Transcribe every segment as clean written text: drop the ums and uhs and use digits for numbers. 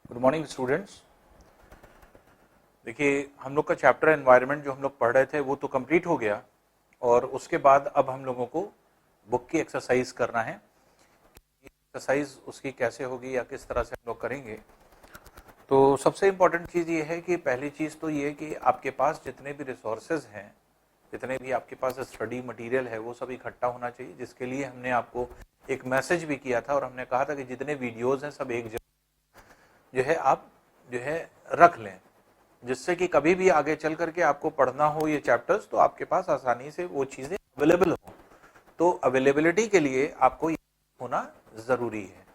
Good morning students. देखिए, हम लोग का चैप्टर एनवायरनमेंट जो हम लोग पढ़ रहे थे वो तो कंप्लीट हो गया और उसके बाद अब हम लोगों को बुक की एक्सरसाइज करना है। एक्सरसाइज उसकी कैसे होगी या किस तरह से हम लोग करेंगे। तो सबसे इम्पोर्टेंट चीज़ ये है कि पहली चीज़ तो ये कि आपके पास जितने भी रिसोर्सेज हैं, जितने भी आपके पास स्टडी मटेरियल है वो सब इकट्ठा होना चाहिए, जिसके लिए हमने आपको एक मैसेज भी किया था और हमने कहा था कि जितने वीडियोज़ हैं सब एक जगह जो है आप जो है रख लें, जिससे कि कभी भी आगे चल करके आपको पढ़ना हो ये चैप्टर्स तो आपके पास आसानी से वो चीज़ें अवेलेबल हो। तो अवेलेबिलिटी के लिए आपको ये होना ज़रूरी है।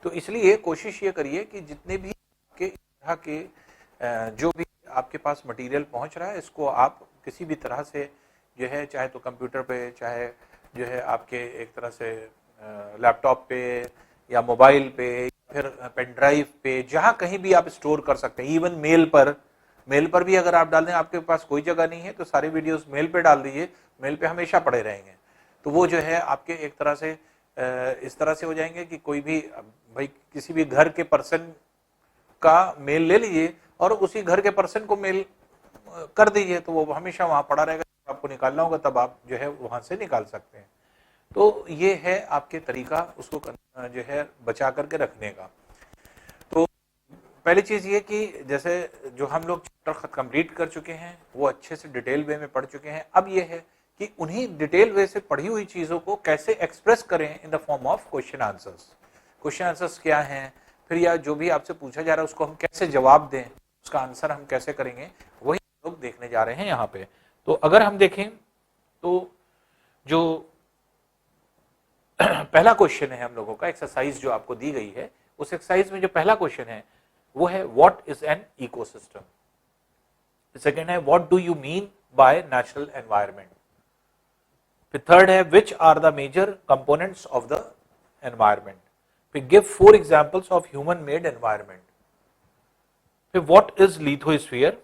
तो इसलिए कोशिश ये करिए कि जितने भी के तरह के जो भी आपके पास मटेरियल पहुंच रहा है इसको आप किसी भी तरह से जो है, चाहे तो कंप्यूटर पे, चाहे जो है आपके एक तरह से लैपटॉप पे या मोबाइल पे, फिर पेन ड्राइव पे, जहां कहीं भी आप स्टोर कर सकते हैं। इवन मेल पर भी अगर आप डाल दें, आपके पास कोई जगह नहीं है तो सारे वीडियोस मेल पे डाल दीजिए, मेल पे हमेशा पड़े रहेंगे। तो वो जो है आपके एक तरह से इस तरह से हो जाएंगे कि कोई भी भाई किसी भी घर के पर्सन का मेल ले लीजिए और उसी घर के पर्सन को मेल कर दीजिए, तो वो हमेशा वहां पड़ा रहेगा। आपको निकालना होगा तब आप जो है वहां से निकाल सकते हैं। तो ये है आपके तरीका उसको जो है बचा करके रखने का। तो पहली चीज ये कि जैसे जो हम लोग चैप्टर कंप्लीट कर चुके हैं वो अच्छे से डिटेल वे में पढ़ चुके हैं। अब ये है कि उन्हीं डिटेल वे से पढ़ी हुई चीजों को कैसे एक्सप्रेस करें in the form of question answers. Question answers क्या हैं, फिर या जो भी आपसे पूछा जा रहा है उसको हम कैसे जवाब दें, उसका आंसर हम कैसे करेंगे, वही लोग देखने जा रहे हैं यहाँ पे। तो अगर हम देखें तो जो पहला क्वेश्चन है हम लोगों का, एक्सरसाइज जो आपको दी गई है, उस एक्सरसाइज में जो पहला क्वेश्चन है वो है what is an ecosystem. Second है what do you mean by natural environment. फिर थर्ड है which are the major components of the environment. फिर give 4 examples of human made environment. फिर व्हाट इज लिथोस्फीयर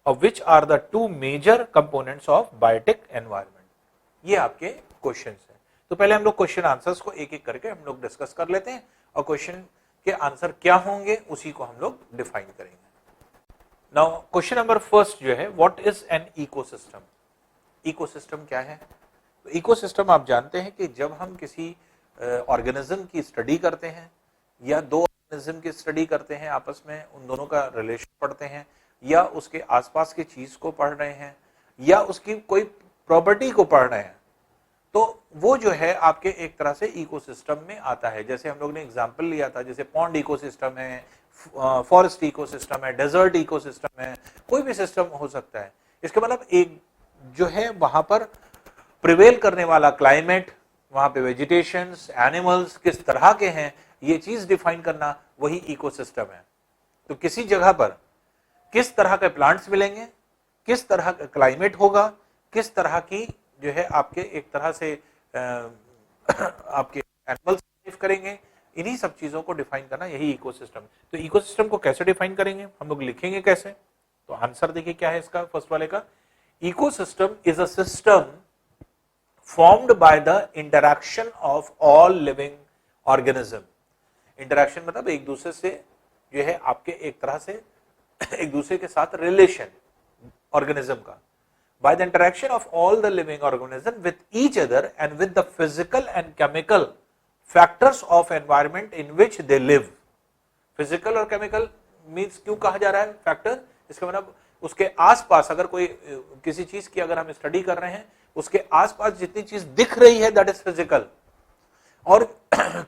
और which are the 2 major components of biotic environment. ये आपके questions हैं। तो पहले हम लोग क्वेश्चन आंसर्स को एक एक करके हम लोग डिस्कस कर लेते हैं और क्वेश्चन के आंसर क्या होंगे उसी को हम लोग डिफाइन करेंगे। नाउ क्वेश्चन नंबर फर्स्ट जो है what is an ecosystem. Ecosystem क्या है? तो इकोसिस्टम आप जानते हैं कि जब हम किसी ऑर्गेनिज्म की स्टडी करते हैं या दो ऑर्गेनिज्म की स्टडी करते हैं, आपस में उन दोनों का रिलेशन पढ़ते हैं या उसके आसपास की चीज को पढ़ रहे हैं या उसकी कोई प्रॉपर्टी को पढ़ रहे हैं, तो वो जो है आपके एक तरह से इकोसिस्टम में आता है। जैसे हम लोग ने एग्जांपल लिया था, जैसे पॉन्ड इकोसिस्टम है, फॉरेस्ट इकोसिस्टम है, डेजर्ट इकोसिस्टम है, कोई भी सिस्टम हो सकता है। इसके मतलब एक जो है वहां पर प्रिवेल करने वाला क्लाइमेट, वहां पे वेजिटेशंस, एनिमल्स किस तरह के हैं, ये चीज डिफाइन करना वही इकोसिस्टम है। तो किसी जगह पर किस तरह के प्लांट्स मिलेंगे, किस तरह का क्लाइमेट होगा, किस तरह की जो है आपके एक तरह से आपके एनिमल्स सर्वाइव करेंगे, इन्हीं सब चीजों को डिफाइन करना यही इकोसिस्टम। तो इकोसिस्टम को कैसे डिफाइन करेंगे, हम लोग लिखेंगे कैसे? तो आंसर देखिए क्या है इसका, फर्स्ट वाले का। Ecosystem is a system formed by the interaction of all living organism। Interaction मतलब एक दूसरे से जो है आपके एक तरह से एक दूसरे के साथ रिलेशन ऑर्गेनिज्म का। by the interaction of all the living organism with each other and with the physical and chemical factors of environment in which they live। Physical और केमिकल मीन्स क्यों कहा जा रहा है फैक्टर? इसका मतलब उसके आसपास अगर कोई किसी चीज की अगर हम स्टडी कर रहे हैं, उसके आसपास जितनी चीज दिख रही है दैट इज फिजिकल, और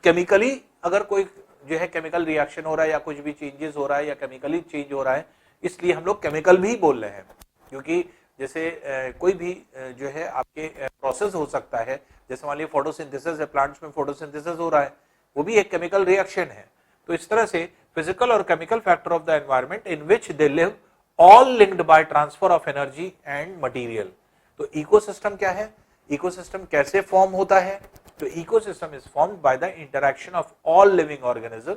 केमिकली अगर कोई जो है केमिकल रिएक्शन हो रहा है या कुछ भी चेंजेस हो रहा है या केमिकली चेंज हो रहा है, इसलिए हम लोग केमिकल भी बोल रहे हैं। क्योंकि जैसे कोई भी जो है आपके प्रोसेस हो सकता है, जैसे मान लीजिए फोटोसिंथेसिस है, प्लांट्स में फोटोसिंथेसिस हो रहा है, वो भी एक केमिकल रिएक्शन है। तो इस तरह से फिजिकल और chemical factor of the environment in which they live all linked by transfer of energy and material. तो इकोसिस्टम क्या है, इकोसिस्टम कैसे फॉर्म होता है? तो ecosystem is formed by the interaction of all living organism,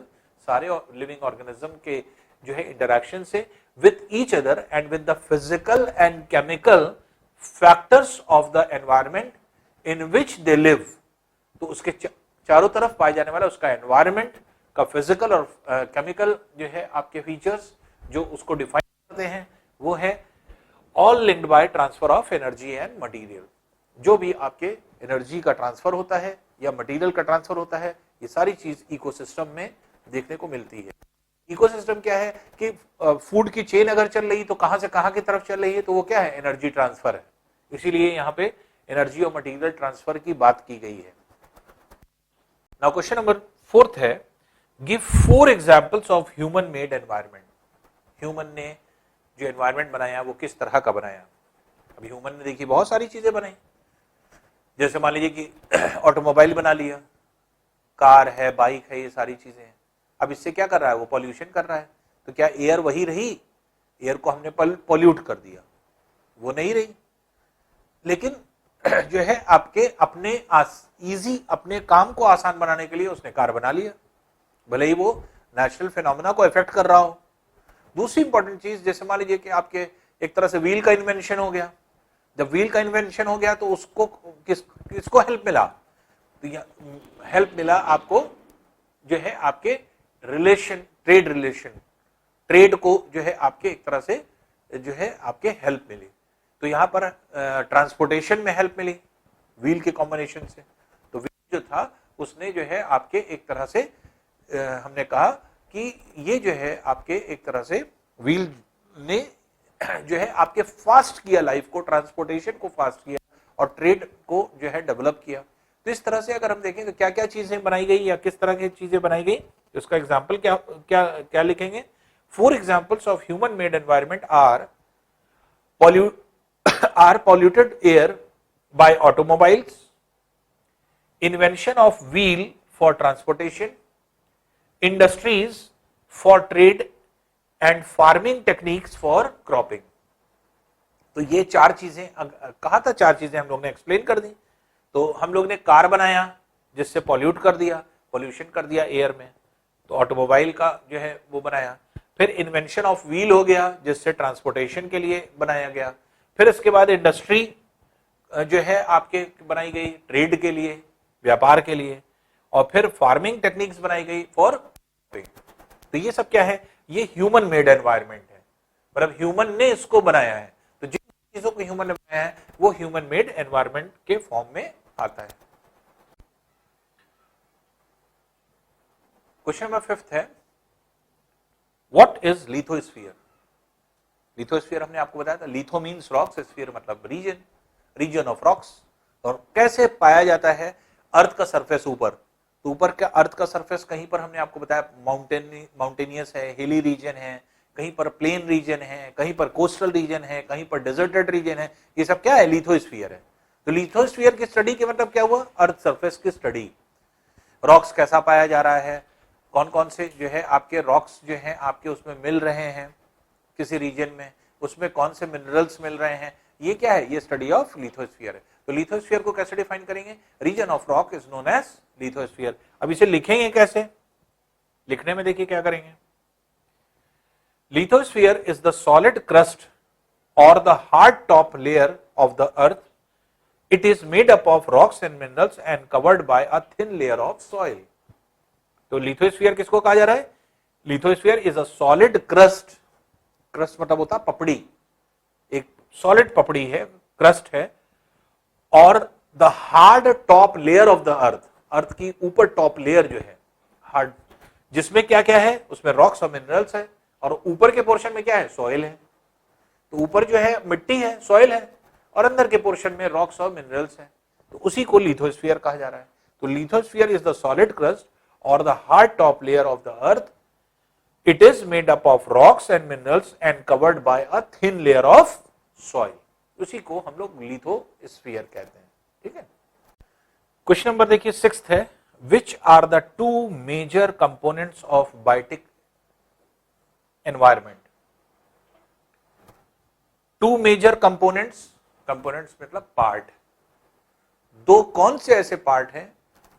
सारे living organism के जो है इंटरैक्शन से with each other and with the physical and chemical factors of the environment in which they live। तो उसके चारों तरफ पाए जाने वाला उसका एनवायरमेंट, का फिजिकल और केमिकल जो है आपके फीचर्स जो उसको डिफाइन करते हैं वो है all linked by transfer of energy and material. जो भी आपके एनर्जी का ट्रांसफर होता है या मटेरियल का ट्रांसफर होता है, ये सारी चीज इकोसिस्टम में देखने को मिलती है। इकोसिस्टम क्या है कि फूड की चेन अगर चल रही तो कहां से कहां की तरफ चल रही है, तो वो क्या है, एनर्जी ट्रांसफर है। इसीलिए यहां पे एनर्जी और मटेरियल ट्रांसफर की बात की गई है। नाउ क्वेश्चन नंबर 4 है, give 4 examples of human made environment. Human ने जो एनवायरनमेंट बनाया वो किस तरह का बनाया। अभी ह्यूमन ने देखिए बहुत सारी चीजें बनाई, जैसे मान लीजिए कि ऑटोमोबाइल बना लिया, कार है, बाइक है, ये सारी चीजें हैं। अब इससे क्या कर रहा है, वो पॉल्यूशन कर रहा है। तो क्या एयर वही रही? एयर को हमने पॉल्यूट कर दिया, वो नहीं रही। लेकिन जो है आपके अपने इजी अपने काम को आसान बनाने के लिए उसने कार बना लिया, भले ही वो नेचुरल फिनोमेना को इफेक्ट कर रहा हो। दूसरी इंपॉर्टेंट चीज, जैसे मान लीजिए कि आपके एक तरह से व्हील का इन्वेंशन हो गया। जब व्हील का इन्वेंशन हो गया तो उसको किसको हेल्प मिला? तो हेल्प मिला आपको जो है आपके रिलेशन, ट्रेड को जो है आपके एक तरह से जो है आपके हेल्प मिली। तो यहां पर ट्रांसपोर्टेशन में हेल्प मिली व्हील के कॉम्बिनेशन से। तो व्हील जो था उसने जो है आपके एक तरह से हमने कहा कि ये जो है आपके एक तरह से व्हील ने जो है आपके फास्ट किया लाइफ को, ट्रांसपोर्टेशन को फास्ट किया और ट्रेड को जो है डेवलप किया। तो इस तरह से अगर हम देखें तो क्या क्या चीजें बनाई गई या किस तरह की चीजें बनाई गई, उसका एग्जाम्पल क्या क्या क्या लिखेंगे। 4 examples of human made environment are polluted air by automobiles, invention of wheel for transportation, industries for trade and farming techniques for cropping। तो ये 4 चीजें कहा था, 4 चीजें हम लोग ने एक्सप्लेन कर दी। तो हम लोग ने कार बनाया जिससे पॉल्यूट कर दिया, पॉल्यूशन कर दिया एयर में, तो ऑटोमोबाइल का जो है वो बनाया। फिर इन्वेंशन ऑफ व्हील हो गया जिससे ट्रांसपोर्टेशन के लिए बनाया गया। फिर इसके बाद इंडस्ट्री जो है आपके बनाई गई ट्रेड के लिए, व्यापार के लिए। और फिर फार्मिंग टेक्निक्स बनाई गई फॉर। तो ये सब क्या है, ये ह्यूमन मेड एनवायरनमेंट है, मतलब ह्यूमन ने इसको बनाया है। तो जिन चीजों को ह्यूमन ने बनाया है वो ह्यूमन मेड एनवायरनमेंट के फॉर्म में आता है। क्वेश्चन नंबर 5 है, व्हाट इज लिथोस्फीयर। लिथोस्फीयर हमने आपको बताया था, लिथो मीन्स रॉक्स, स्फीयर मतलब रीजन ऑफ रॉक्स। और कैसे पाया जाता है, अर्थ का सरफेस ऊपर, तो ऊपर का अर्थ का सरफेस कहीं पर हमने आपको बताया माउंटेनियस है, हिली रीजन है, कहीं पर प्लेन रीजन है, कहीं पर कोस्टल रीजन है, कहीं पर डेजर्टेड रीजन है। ये सब क्या है, लिथोस्फीयर है। तो लिथोस्फीयर की स्टडी के मतलब क्या हुआ, अर्थ सरफेस की स्टडी। रॉक्स कैसा पाया जा रहा है, कौन कौन से जो है आपके रॉक्स जो है आपके उसमें मिल रहे हैं किसी रीजन में, उसमें कौन से मिनरल्स मिल रहे हैं, ये क्या है, ये स्टडी ऑफ लिथोस्फीयर है। तो लिथोस्फीयर को कैसे डिफाइन करेंगे, region of rock is known as lithosphere. अब इसे लिखेंगे कैसे, लिखने में देखिए क्या करेंगे। Lithosphere is the solid crust और the hard top layer of the earth. It is made up of rocks and minerals and covered by a thin layer of soil. तो लिथोस्फीयर किसको कहा जा रहा है, lithosphere is a solid crust, crust मतलब होता पपड़ी, एक सॉलिड पपड़ी है, क्रस्ट है, और the hard top layer of the earth, earth की ऊपर टॉप लेयर जो है हार्ड, जिसमें क्या क्या है, उसमें रॉक्स और मिनरल्स है, और ऊपर के पोर्शन में क्या है, सॉइल है। तो ऊपर जो है मिट्टी है, सॉइल है, और अंदर के पोर्शन में रॉक्स और मिनरल्स है। तो उसी को लिथोस्फीयर कहा जा रहा है। तो lithosphere is the solid crust और the hard top layer of the earth. It is made up of rocks and minerals and covered by a thin layer of soil। उसी को हम लोग लिथोस्फीयर कहते हैं, ठीक है। क्वेश्चन नंबर देखिए 6 है, which are the 2 major components of biotic environment। 2 major components, components मतलब पार्ट, 2 कौन से ऐसे पार्ट हैं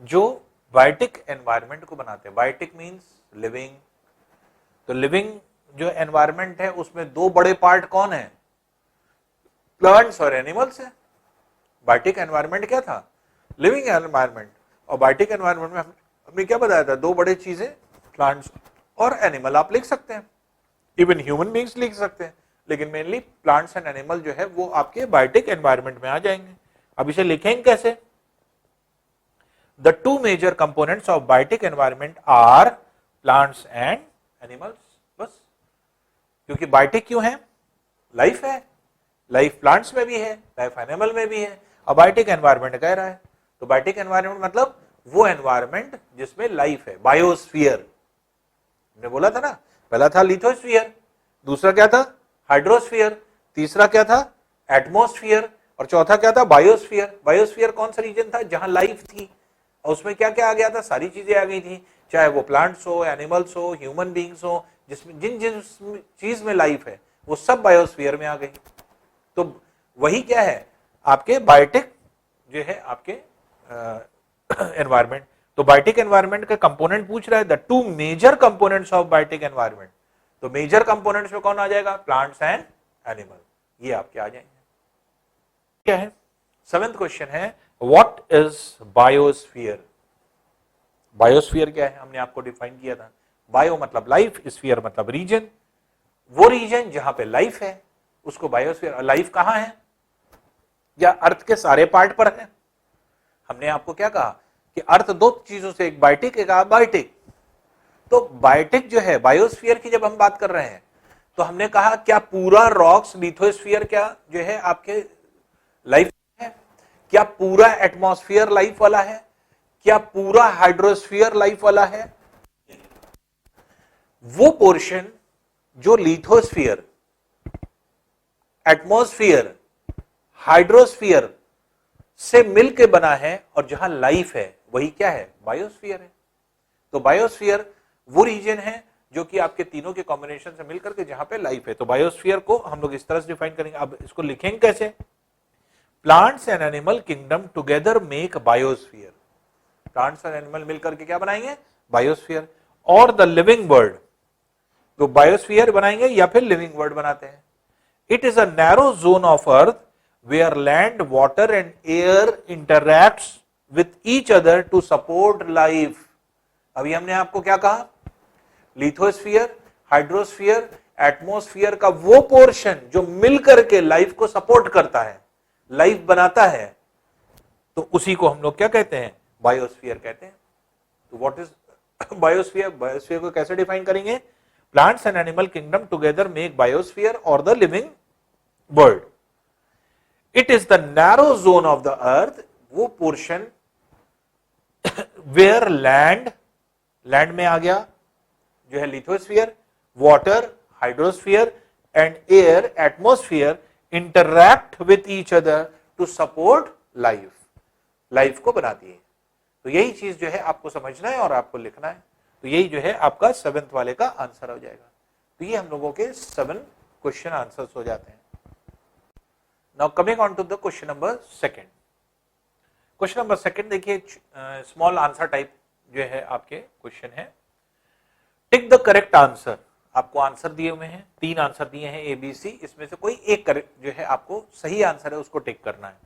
जो बायोटिक एनवायरनमेंट को बनाते हैं। Biotic means living. तो लिविंग जो एनवायरनमेंट है उसमें 2 बड़े पार्ट कौन है, प्लांट्स और एनिमल्स है। बायोटिक एनवायरनमेंट क्या था, लिविंग एनवायरनमेंट। और बायोटिक एनवायरनमेंट में हमने क्या बताया था, 2 बड़े चीजें, प्लांट्स और एनिमल आप लिख सकते हैं, इवन ह्यूमन बींग्स लिख सकते हैं, लेकिन मेनली प्लांट्स एंड एनिमल जो है वो आपके बायोटिक एनवायरनमेंट में आ जाएंगे। अब इसे लिखेंगे कैसे? The two major components of biotic environment are plants and animals, बस। क्योंकि बायोटिक क्यों है? लाइफ है, लाइफ प्लांट्स में भी है, लाइफ एनिमल में भी है, अब बायोटिक एनवायरनमेंट कह रहा है, तो बायोटिक एनवायरनमेंट मतलब वो एनवायरनमेंट जिसमें लाइफ है, बायोस्फीयर। हमने बोला था ना, पहला था लिथोस्फीयर, दूसरा क्या था? हाइड्रोस्फीयर, तीसरा क्या था? एटमॉस्फेयर, और चौथा क्या था? बायोस्फीयर। बायोस्फीयर कौन सा रीजन था? जहां लाइफ थी, और उसमें क्या क्या आ गया था? सारी चीजें आ गई थी, चाहे वो प्लांट्स हो, एनिमल्स हो, ह्यूमन बींग्स हो, जिसमें जिन जिन चीज में लाइफ है वो सब बायोस्फीयर में आ गई। तो वही क्या है? आपके बायोटिक जो है आपके एनवायरनमेंट। तो बायोटिक एनवायरनमेंट का कंपोनेंट पूछ रहा है, the two major components of biotic environment. तो मेजर कंपोनेंट्स में कौन आ जाएगा? प्लांट्स एंड एनिमल, ये आपके आ जाएंगे। क्या है? 7th क्वेश्चन है, व्हाट इज बायोस्फीयर? बायोस्फीयर क्या है? हमने आपको डिफाइन किया था, बायो मतलब लाइफ, स्फीयर मतलब रीजन, वो रीजन जहां पे लाइफ है उसको बायोस्फीयर। लाइफ कहां है? या अर्थ के सारे पार्ट पर है? हमने आपको क्या कहा कि अर्थ दो चीजों से, एक बायोटिक एक अबायोटिक। तो बायोटिक जो है, बायोस्फीयर की जब हम बात कर रहे हैं तो हमने कहा क्या पूरा रॉक्स लिथोस्फीयर क्या जो है आपके लाइफ है? क्या पूरा एटमॉस्फेयर लाइफ वाला है? क्या पूरा हाइड्रोस्फीयर लाइफ वाला है? वो पोर्शन जो लिथोस्फीयर, एटमॉस्फेयर, हाइड्रोस्फीयर से मिलके बना है और जहां लाइफ है वही क्या है? बायोस्फीयर है। तो बायोस्फीयर वो रीजन है जो कि आपके तीनों के कॉम्बिनेशन से मिलकर के जहां पे लाइफ है। तो बायोस्फीयर को हम लोग इस तरह से डिफाइन करेंगे। अब इसको लिखेंगे कैसे? Plants and animal kingdom together make biosphere. Plants and animal मिलकर के क्या बनाएंगे? बायोस्फीयर। और द लिविंग वर्ल्ड, तो बायोस्फीयर बनाएंगे या फिर लिविंग वर्ल्ड बनाते हैं। It is a narrow zone of earth where land, water and air interacts with each other to support life. अभी हमने आपको क्या कहा? लिथोस्फीयर, हाइड्रोस्फीयर, एटमॉस्फेयर का वो पोर्शन जो मिलकर के लाइफ को सपोर्ट करता है, लाइफ बनाता है, तो उसी को हम लोग क्या कहते हैं? बायोस्फीयर कहते हैं। तो व्हाट इज बायोस्फीयर? बायोस्फीयर को कैसे डिफाइन करेंगे? Plants and animal kingdom together make biosphere और the living world. It is the narrow zone of the earth, वो पोर्शन वेयर लैंड, लैंड में आ गया जो है lithosphere, water, hydrosphere and air, atmosphere interact with each other to support life, life को बनाती है। तो यही चीज जो है आपको समझना है और आपको लिखना है। तो यही जो है आपका 7th वाले का आंसर हो जाएगा। तो ये हम लोगों के 7 क्वेश्चन आंसर्स हो जाते हैं। Now coming on to the question number 2। Question number 2 देखिए, स्मॉल आंसर टाइप जो है आपके क्वेश्चन है। Tick the correct answer. आपको आंसर दिए हुए हैं, 3 आंसर दिए हैं ए बी सी, इसमें से कोई एक करेक्ट जो है आपको सही आंसर है उसको टिक करना है।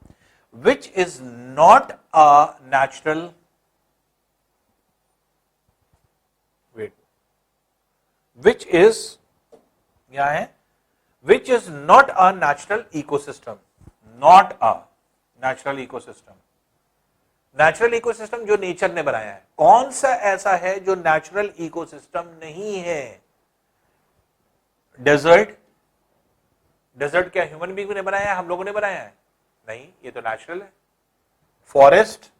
Which is not a natural, wait, which is क्या है? Which is not a natural ecosystem. Not a natural ecosystem. Natural ecosystem जो नेचर ने बनाया है, कौन सा ऐसा है जो नेचुरल इकोसिस्टम नहीं है? डेजर्ट, डेजर्ट क्या ह्यूमन बीइंग ने बनाया है? हम लोगों ने बनाया है? नहीं, ये तो नेचुरल है। फॉरेस्ट,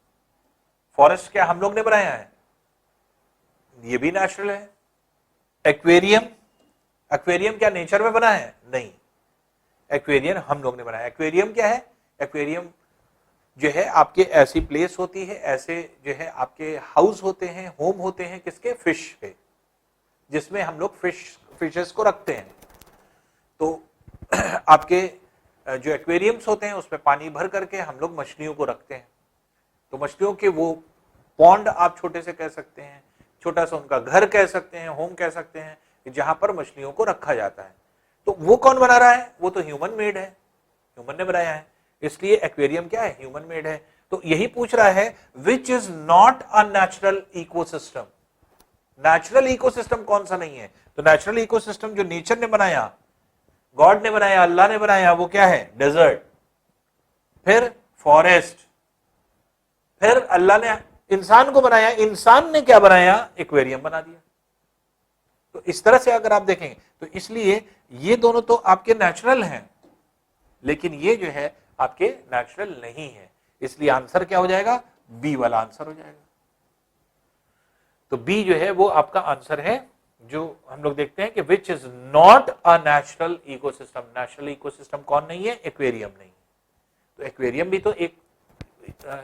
फॉरेस्ट क्या हम लोग ने बनाया है? ये भी नेचुरल है। एक्वेरियम, एक्वेरियम क्या नेचर में बना है? नहीं, एक्वेरियम हम लोग ने बनाया। एक्वेरियम क्या है? एक्वेरियम जो है आपके ऐसी प्लेस होती है, ऐसे जो है आपके हाउस होते हैं, होम होते हैं किसके? फिश के, जिसमें हम लोग फिशेस को रखते हैं। तो आपके जो एक्वेरियम्स होते हैं उसमें पानी भर करके हम लोग मछलियों को रखते हैं। तो मछलियों के वो पॉन्ड आप छोटे से कह सकते हैं, छोटा सा उनका घर कह सकते हैं, होम कह सकते हैं, जहां पर मछलियों को रखा जाता है। तो वो कौन बना रहा है? वो तो ह्यूमन मेड है, ह्यूमन ने बनाया है, इसलिए एक्वेरियम क्या है? ह्यूमन मेड है। तो यही पूछ रहा है which is not a natural ecosystem. Natural ecosystem कौन सा नहीं है? तो नेचुरल इकोसिस्टम जो नेचर ने बनाया, गॉड ने बनाया, अल्लाह ने बनाया, वो क्या है? डेजर्ट, फिर फॉरेस्ट, फिर अल्लाह ने इंसान को बनाया, इंसान ने क्या बनाया? एक्वेरियम बना दिया। तो इस तरह से अगर आप देखेंगे तो इसलिए ये दोनों तो आपके नेचुरल हैं, लेकिन ये जो है आपके नेचुरल नहीं है, इसलिए आंसर क्या हो जाएगा? बी वाला आंसर हो जाएगा। तो बी जो है वो आपका आंसर है, जो हम लोग देखते हैं कि विच is not a natural ecosystem. Natural ecosystem कौन नहीं है? एक्वेरियम नहीं। तो एक्वेरियम भी तो एक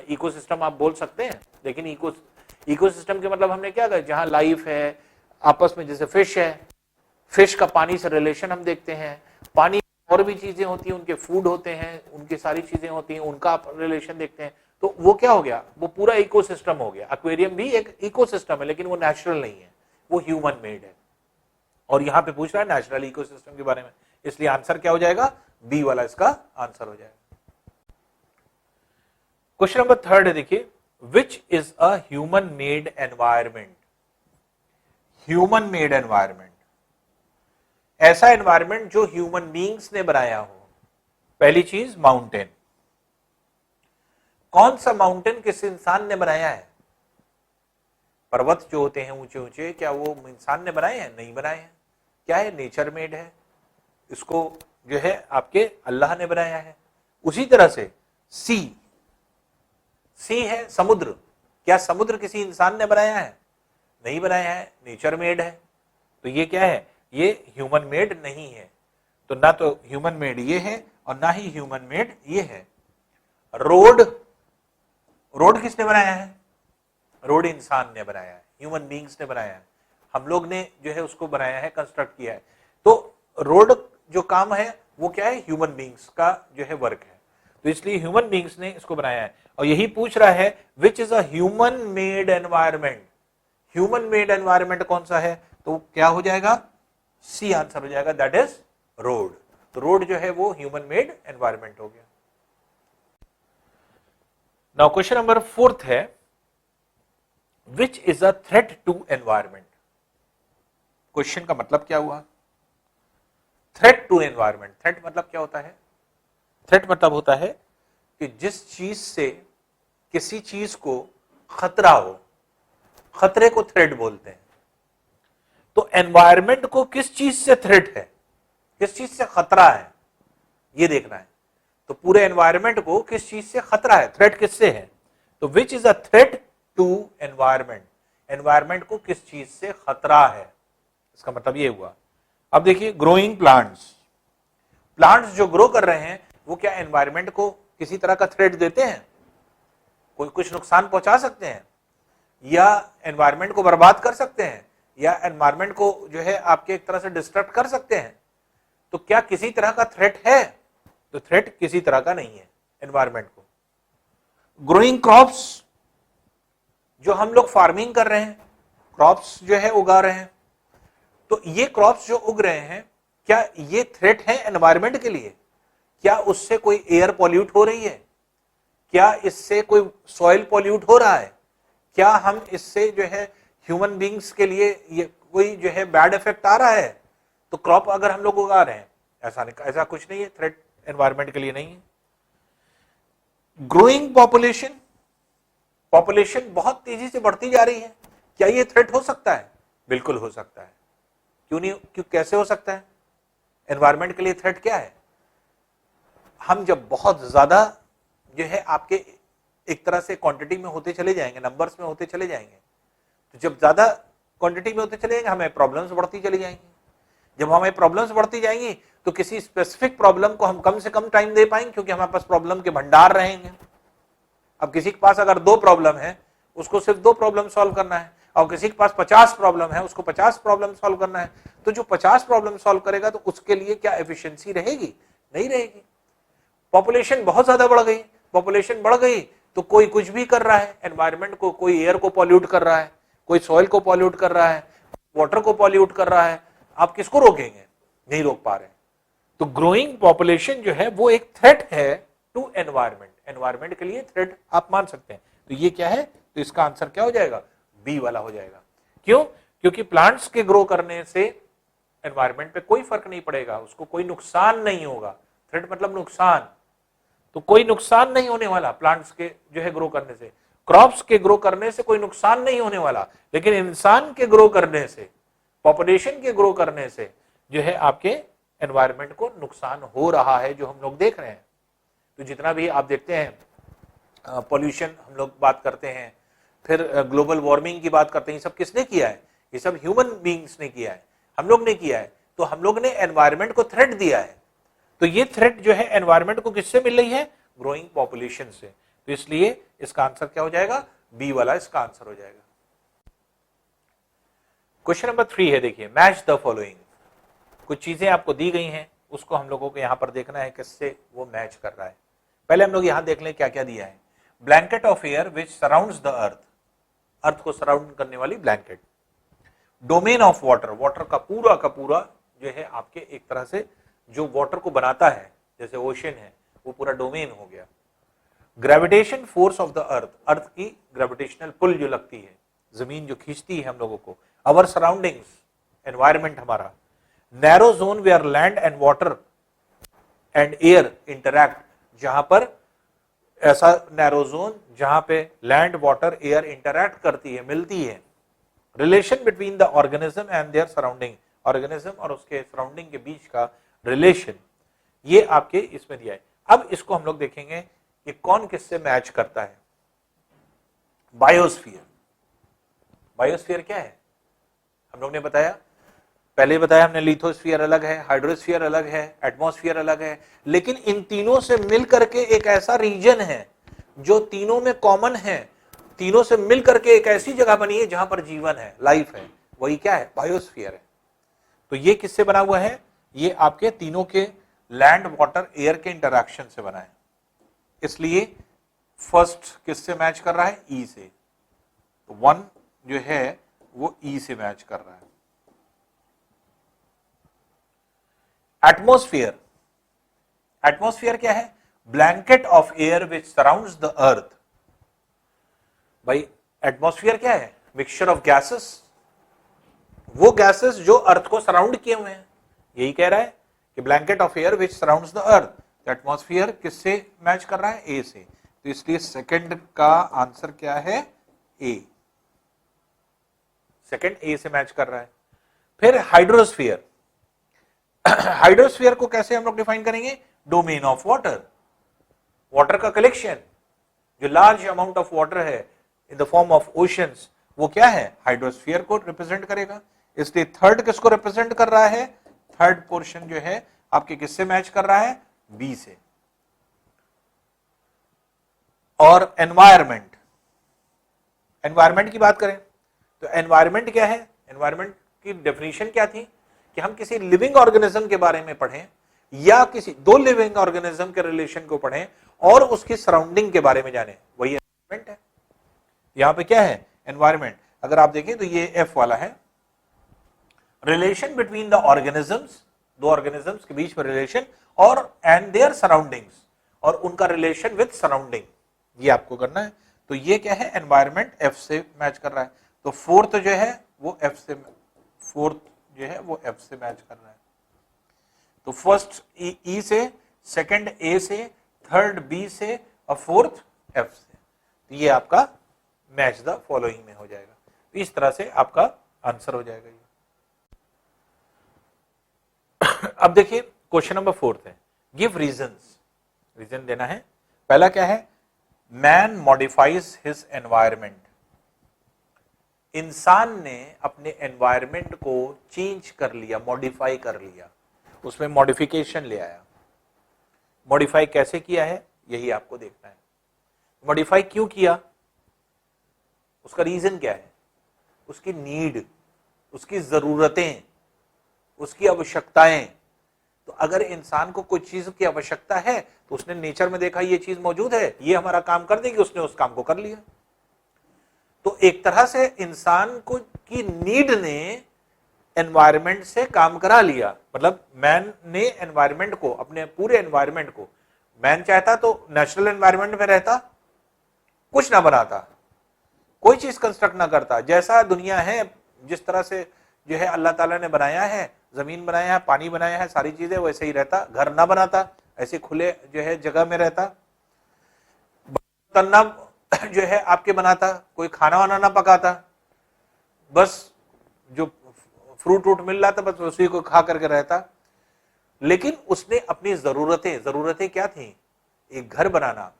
इकोसिस्टम आप बोल सकते हैं, लेकिन इकोसिस्टम के मतलब हमने क्या कहा? जहां लाइफ है आपस में, जैसे फिश है, फिश का पानी से रिलेशन हम देखते हैं, पानी और भी चीजें होती हैं, उनके फूड होते हैं, उनकी सारी चीजें होती हैं, उनका आप रिलेशन देखते हैं, तो वो क्या हो गया? वो पूरा इकोसिस्टम हो गया। एक्वेरियम भी एक इकोसिस्टम है, लेकिन वो नेचुरल नहीं है, वो ह्यूमन मेड है। और यहां पे पूछ रहा है नेचुरल इकोसिस्टम के बारे में, इसलिए आंसर क्या हो जाएगा? बी वाला इसका आंसर हो जाएगा। क्वेश्चन नंबर 3 है, देखिए, विच is a human made environment? Human made environment, ऐसा एनवायरमेंट जो ह्यूमन बीइंग्स ने बनाया हो। पहली चीज माउंटेन। कौन सा माउंटेन किस इंसान ने बनाया है? पर्वत जो होते हैं ऊंचे ऊंचे, क्या वो इंसान ने बनाए हैं? नहीं बनाए हैं। क्या है? नेचर मेड है। इसको जो है आपके अल्लाह ने बनाया है। उसी तरह से सी है समुद्र। क्या समुद्र किसी इंसान ने बनाया है? नहीं बनाया है, नेचर मेड है। तो ये क्या है? ये ह्यूमन मेड नहीं है। तो ना तो ह्यूमन मेड ये है और ना ही ह्यूमन मेड ये है। रोड किसने बनाया है? रोड इंसान ने बनाया है, ह्यूमन बीइंग्स ने बनाया है। हम लोग ने जो है उसको बनाया है, कंस्ट्रक्ट किया है। तो रोड जो काम है वो क्या है? ह्यूमन बीइंग्स का जो है वर्क है। तो इसलिए ह्यूमन बीइंग्स ने इसको बनाया है। और यही पूछ रहा है which is a human made environment. Human made environment कौन सा है? तो क्या हो जाएगा? सी आंसर हो जाएगा, दैट इज रोड। तो रोड जो है वो ह्यूमन मेड एनवायरमेंट हो गया। नाउ क्वेश्चन नंबर 4 है, which is a threat to environment. Question का मतलब क्या हुआ? Threat to environment. थ्रेट मतलब क्या होता है? थ्रेट मतलब होता है कि जिस चीज से किसी चीज को खतरा हो, खतरे को थ्रेट बोलते हैं। तो एनवायरमेंट को किस चीज से थ्रेट है, किस चीज से खतरा है, ये देखना है। तो पूरे एनवायरमेंट को किस चीज से खतरा है, थ्रेट किससे है? तो which is a threat to environment. Environment को किस चीज से खतरा है, इसका मतलब ये हुआ। अब देखिए, ग्रोइंग प्लांट्स जो ग्रो कर रहे हैं वो क्या एनवायरमेंट को किसी तरह का थ्रेट देते हैं? कोई कुछ नुकसान पहुंचा सकते हैं, या एनवायरमेंट को बर्बाद कर सकते हैं, या एनवायरमेंट को जो है आपके एक तरह से डिस्ट्रक्ट कर सकते हैं। तो क्या किसी तरह का थ्रेट है? तो थ्रेट किसी तरह का नहीं है एनवायरमेंट को। ग्रोइंग क्रॉप्स, जो हम लोग फार्मिंग कर रहे हैं, क्रॉप्स जो है उगा रहे हैं, तो ये क्रॉप्स जो उग रहे हैं क्या ये थ्रेट है एनवायरमेंट के लिए? क्या उससे कोई एयर पॉल्यूट हो रही है? क्या इससे कोई सॉइल पॉल्यूट हो रहा है? क्या हम इससे जो है ह्यूमन बींग्स के लिए ये कोई जो है बैड इफेक्ट आ रहा है? तो क्रॉप अगर हम लोग उगा रहे हैं, ऐसा कुछ नहीं है, थ्रेट एनवायरमेंट के लिए नहीं है। ग्रोइंग पॉपुलेशन बहुत तेजी से बढ़ती जा रही है, क्या ये थ्रेट हो सकता है? बिल्कुल हो सकता है। क्यों नहीं? क्यों, कैसे हो सकता है? एनवायरमेंट के लिए थ्रेट क्या है? हम जब बहुत ज्यादा जो है आपके एक तरह से क्वांटिटी में होते चले जाएंगे, नंबर्स में होते चले जाएंगे, तो जब ज्यादा क्वांटिटी में होते चले जाएंगे हमें प्रॉब्लम्स बढ़ती चली जाएंगी। जब हमें प्रॉब्लम्स बढ़ती जाएंगी तो किसी स्पेसिफिक प्रॉब्लम को हम कम से कम टाइम दे पाएंगे, क्योंकि हमारे पास प्रॉब्लम के भंडार रहेंगे। अब किसी के पास अगर 2 प्रॉब्लम है, उसको सिर्फ 2 प्रॉब्लम सॉल्व करना है, और किसी के पास 50 प्रॉब्लम है, उसको 50 प्रॉब्लम सॉल्व करना है। तो जो 50 प्रॉब्लम सॉल्व करेगा तो उसके लिए क्या एफिशिएंसी रहेगी? नहीं रहेगी। पॉपुलेशन बहुत ज्यादा बढ़ गई, पॉपुलेशन बढ़ गई तो कोई कुछ भी कर रहा है एनवायरमेंट को, कोई एयर को पॉल्यूट कर रहा है, कोई सॉइल को पॉल्यूट कर रहा है, वाटर को पॉल्यूट कर रहा है। आप किसको रोकेंगे? नहीं रोक पा रहे। तो ग्रोइंग पॉपुलेशन जो है वो एक थ्रेट है टू एनवायरमेंट, एनवायरमेंट के लिए थ्रेट आप मान सकते हैं। तो ये क्या है? तो इसका आंसर क्या हो जाएगा? बी वाला हो जाएगा। क्यों? क्योंकि प्लांट्स के ग्रो करने से एनवायरमेंट पे कोई फर्क नहीं पड़ेगा, उसको कोई नुकसान नहीं होगा। थ्रेट मतलब नुकसान, तो कोई नुकसान नहीं होने वाला प्लांट्स के जो है ग्रो करने से, क्रॉप्स के ग्रो करने से कोई नुकसान नहीं होने वाला। लेकिन इंसान के ग्रो करने से, पॉपुलेशन के ग्रो करने से जो है आपके एनवायरमेंट को नुकसान हो रहा है, जो हम लोग देख रहे हैं। तो जितना भी आप देखते हैं पॉल्यूशन हम लोग बात करते हैं, फिर ग्लोबल वार्मिंग की बात करते हैं, ये सब किसने किया है? ये सब ह्यूमन बीइंग्स ने किया है, हम लोग ने किया है। तो हम लोग ने एनवायरमेंट को थ्रेट दिया है। तो ये थ्रेट जो है एनवायरमेंट को किससे मिल रही है? ग्रोइंग पॉपुलेशन से। तो इसलिए इसका आंसर क्या हो जाएगा? बी वाला इसका आंसर हो जाएगा। क्वेश्चन नंबर 3 है, देखिए मैच द फॉलोइंग। कुछ चीजें आपको दी गई हैं, उसको हम लोगों को यहां पर देखना है किससे वो मैच कर रहा है। पहले हम लोग यहां देख लें क्या क्या दिया है। Blanket of air which surrounds the earth, earth को सराउंड करने वाली blanket. Domain of water, water का पूरा जो है आपके एक तरह से जो वाटर को बनाता है, जैसे ओशन है, वो पूरा डोमेन हो गया। Gravitation force of the earth, earth की ग्रेविटेशनल पुल जो लगती है, जमीन जो खींचती है हम लोगों को। अवर सराउंडिंग्स, एनवायरमेंट हमारा। Narrow zone where land and water and air interact, जहां पर ऐसा नैरो जोन जहां पे लैंड, वाटर, एयर इंटरैक्ट करती है, मिलती है। Relation between the organism and their surrounding, organism और उसके सराउंडिंग के बीच का रिलेशन, ये आपके इसमें दिया है। अब इसको हम लोग देखेंगे कि कौन किससे मैच करता है। बायोस्फीयर, बायोस्फीयर क्या है? हम लोग ने बताया, पहले बताया हमने, लिथोस्फीयर अलग है, हाइड्रोस्फीयर अलग है, एटमॉस्फेयर अलग है। लेकिन इन तीनों से मिल करके एक ऐसा रीजन है जो तीनों में कॉमन है, तीनों से मिल करके एक ऐसी जगह बनी है जहां पर जीवन है, लाइफ है, वही क्या है? बायोस्फीयर है। तो ये किससे बना हुआ है? ये आपके तीनों के लैंड, वाटर, एयर के इंटरैक्शन से बना है। इसलिए फर्स्ट किससे मैच कर रहा है? ई से। तो 1 जो है वो ई से मैच कर रहा है। एटमॉस्फेयर, एटमॉस्फेयर क्या है? Blanket of air which surrounds the अर्थ। भाई एटमॉस्फेयर क्या है? मिक्सचर ऑफ गैसेस, वो गैसेस जो अर्थ को सराउंड किए हुए हैं। यही कह रहा है कि blanket of air which surrounds the earth. Atmosphere किससे मैच कर रहा है? ए से। तो इसलिए सेकंड का आंसर क्या है? ए। सेकंड ए से मैच कर रहा है। फिर हाइड्रोस्फीयर, हाइड्रोस्फीयर को कैसे हम लोग डिफाइन करेंगे? डोमेन ऑफ वाटर, वाटर का कलेक्शन, जो लार्ज अमाउंट ऑफ वाटर है in the form of oceans, वो क्या है? हाइड्रोस्फीयर को रिप्रेजेंट करेगा। इसलिए थर्ड किसको रिप्रेजेंट कर रहा है? थर्ड पोर्शन जो है आपके किससे मैच कर रहा है? बी से। और एनवायरमेंट, एनवायरमेंट की बात करें तो एनवायरमेंट क्या है? एनवायरमेंट की डेफिनेशन क्या थी कि हम किसी लिविंग ऑर्गेनिज्म के बारे में पढ़ें या किसी दो लिविंग ऑर्गेनिज्म के रिलेशन को पढ़ें और उसकी सराउंडिंग के बारे में जाने, वही एनवायरमेंट है। यहां पे क्या है? एनवायरमेंट। अगर आप देखें तो ये एफ वाला है, रिलेशन बिटवीन द ऑर्गेनिजम्स, दो ऑर्गेनिजम्स के बीच में रिलेशन, और एंड देयर सराउंडिंग्स, और उनका रिलेशन विद सराउंडिंग, ये आपको करना है। तो ये क्या है? एनवायरमेंट एफ से मैच कर रहा है। तो फोर्थ जो है वो एफ से, फोर्थ जो है वो एफ से मैच कर रहा है। तो फर्स्ट ई से, सेकंड ए से, थर्ड बी से और फोर्थ एफ से। तो ये आपका मैच द फॉलोइंग में हो जाएगा। तो इस तरह से आपका आंसर हो जाएगा ये। अब देखिए क्वेश्चन नंबर 4 है, गिव रीजंस, रीजन देना है। पहला क्या है? मैन मॉडिफाइज हिज एनवायरमेंट, इंसान ने अपने एनवायरमेंट को चेंज कर लिया, मॉडिफाई कर लिया, उसमें मॉडिफिकेशन ले आया। मॉडिफाई कैसे किया है यही आपको देखना है। मॉडिफाई क्यों किया, उसका रीजन क्या है? उसकी नीड, उसकी जरूरतें, उसकी आवश्यकताएं। तो अगर इंसान को कोई चीज की आवश्यकता है तो उसने नेचर में देखा ये चीज मौजूद है, ये हमारा काम कर देगी, उसने उस काम को कर लिया। तो एक तरह से इंसान को की नीड ने एनवायरमेंट से काम करा लिया। मतलब मैन ने एनवायरमेंट को, अपने पूरे एनवायरमेंट को, मैन चाहता तो नेचुरल एनवायरमेंट में रहता, कुछ ना बनाता, कोई चीज कंस्ट्रक्ट ना करता, जैसा दुनिया है जिस तरह से जो है अल्लाह ताला ने बनाया है, जमीन बनाया है, पानी बनाया है, सारी चीजें वैसे ही रहता, घर ना बनाता, ऐसे खुले जो है जगह में रहता, तन्ना जो है आपके बनाता, कोई खाना वाना ना पकाता, बस जो फ्रूट व्रूट मिल रहा था बस उसी को खा करके रहता। लेकिन उसने अपनी जरूरतें क्या थी? एक घर बनाना,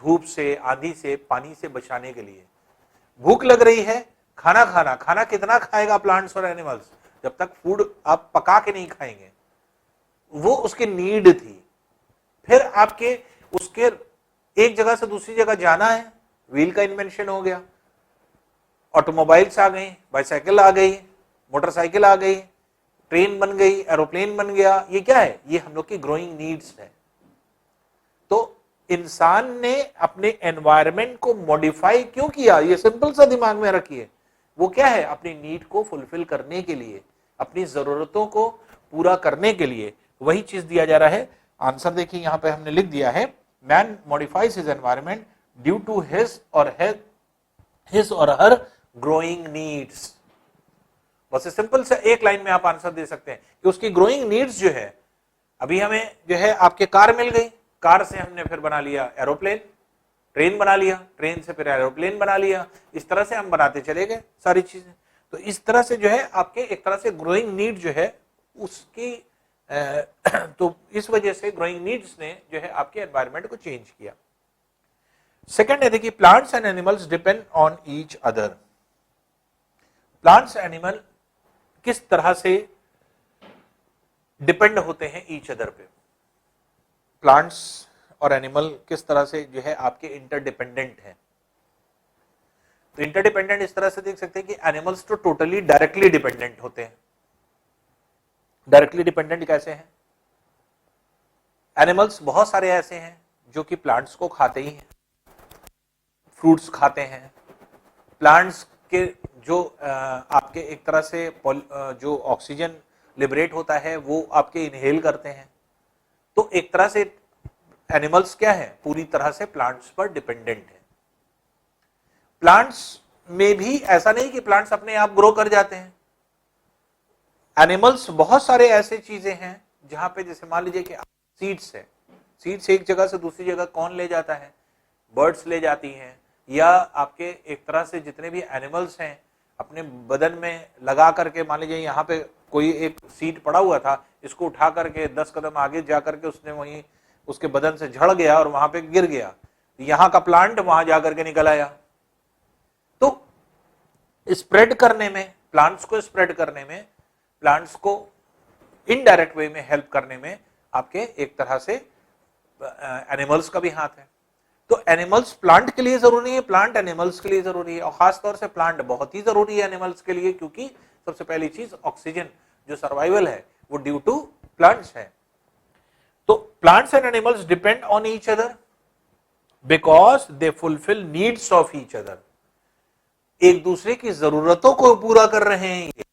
धूप से, आंधी से, पानी से बचाने के लिए। भूख लग रही है, खाना खाना, खाना कितना खाएगा प्लांट्स और एनिमल्स, जब तक फूड आप पका के नहीं खाएंगे, वो उसकी नीड थी। फिर आपके उसके एक जगह से दूसरी जगह जाना है, व्हील का इन्वेंशन हो गया, ऑटोमोबाइल्स आ गई, बाइसाइकिल आ गई, मोटरसाइकिल आ गई, ट्रेन बन गई, एरोप्लेन बन गया। ये क्या है? ये हम लोग की ग्रोइंग नीड्स है। तो इंसान ने अपने एनवायरनमेंट को मॉडिफाई क्यों किया? ये सिंपल सा दिमाग में रखिए। वो क्या है? अपनी नीड को फुलफिल करने के लिए, अपनी जरूरतों को पूरा करने के लिए वही चीज दिया जा रहा है। आंसर देखिए यहां पे हमने लिख दिया है, man modifies his environment due to his or her growing needs. बस सिंपल सा एक लाइन में आप आंसर दे सकते हैं कि उसकी ग्रोइंग नीड्स जो है, अभी हमें जो है आपके कार मिल गई, कार से हमने फिर बना लिया एरोप्लेन, ट्रेन बना लिया, ट्रेन से फिर एरोप्लेन बना लिया, इस तरह से हम बनाते चले गए सारी चीजें। तो इस तरह से जो है आपके एक तरह से ग्रोइंग नीड जो है उसकी तो इस वजह से ग्रोइंग नीड्स ने जो है आपके एनवायरनमेंट को चेंज किया। सेकंड है देखिए, plants and animals depend on each other. Plants animal किस तरह से डिपेंड होते हैं ईच अदर पे? प्लांट्स और एनिमल किस तरह से जो है आपके इंटरडिपेंडेंट हैं? तो इंटरडिपेंडेंट इस तरह से देख सकते हैं कि एनिमल्स तो टोटली डायरेक्टली डिपेंडेंट होते हैं। डायरेक्टली डिपेंडेंट कैसे हैं? एनिमल्स बहुत सारे ऐसे हैं जो कि प्लांट्स को खाते ही हैं, फ्रूट्स खाते हैं, प्लांट्स के जो आपके एक तरह से जो ऑक्सीजन लिबरेट होता है वो आपके इनहेल करते हैं। तो एक तरह से एनिमल्स क्या है? पूरी तरह से प्लांट्स पर डिपेंडेंट है। प्लांट्स में भी ऐसा नहीं कि प्लांट्स अपने आप ग्रो कर जाते हैं। एनिमल्स बहुत सारे ऐसे चीजें हैं जहां पे जैसे मान लीजिए कि सीड्स है, सीड्स एक जगह से दूसरी जगह कौन ले जाता है? बर्ड्स ले जाती हैं, या आपके एक तरह से जितने भी एनिमल्स हैं अपने बदन में लगा करके, मान लीजिए यहाँ पे कोई एक सीड पड़ा हुआ था, इसको उठा करके 10 कदम आगे जा करके उसने वहीं उसके बदन से झड़ गया और वहां पे गिर गया, यहाँ का प्लांट वहां जाकर के निकल आया। तो स्प्रेड करने में, प्लांट्स को स्प्रेड करने में, प्लांट्स को इनडायरेक्ट वे में हेल्प करने में आपके एक तरह से एनिमल्स का भी हाथ है। तो एनिमल्स प्लांट के लिए जरूरी है, प्लांट एनिमल्स के लिए जरूरी है, और खासतौर से प्लांट बहुत ही जरूरी है एनिमल्स के लिए, क्योंकि सबसे पहली चीज ऑक्सीजन जो सर्वाइवल है वो ड्यू टू प्लांट्स है। तो plants and animals depend on each other because they fulfil needs of each other. एक दूसरे की जरूरतों को पूरा कर रहे हैं ये,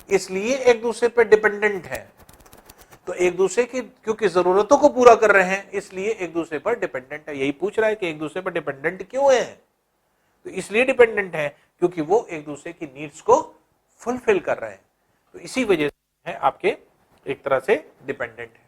इसलिए एक दूसरे पर डिपेंडेंट है। तो एक दूसरे की क्योंकि जरूरतों को पूरा कर रहे हैं इसलिए एक दूसरे पर डिपेंडेंट है। यही पूछ रहा है कि एक दूसरे पर डिपेंडेंट क्यों है? तो इसलिए डिपेंडेंट है क्योंकि वो एक दूसरे की नीड्स को फुलफिल कर रहे हैं। तो इसी वजह से है आपके एक तरह से डिपेंडेंट है।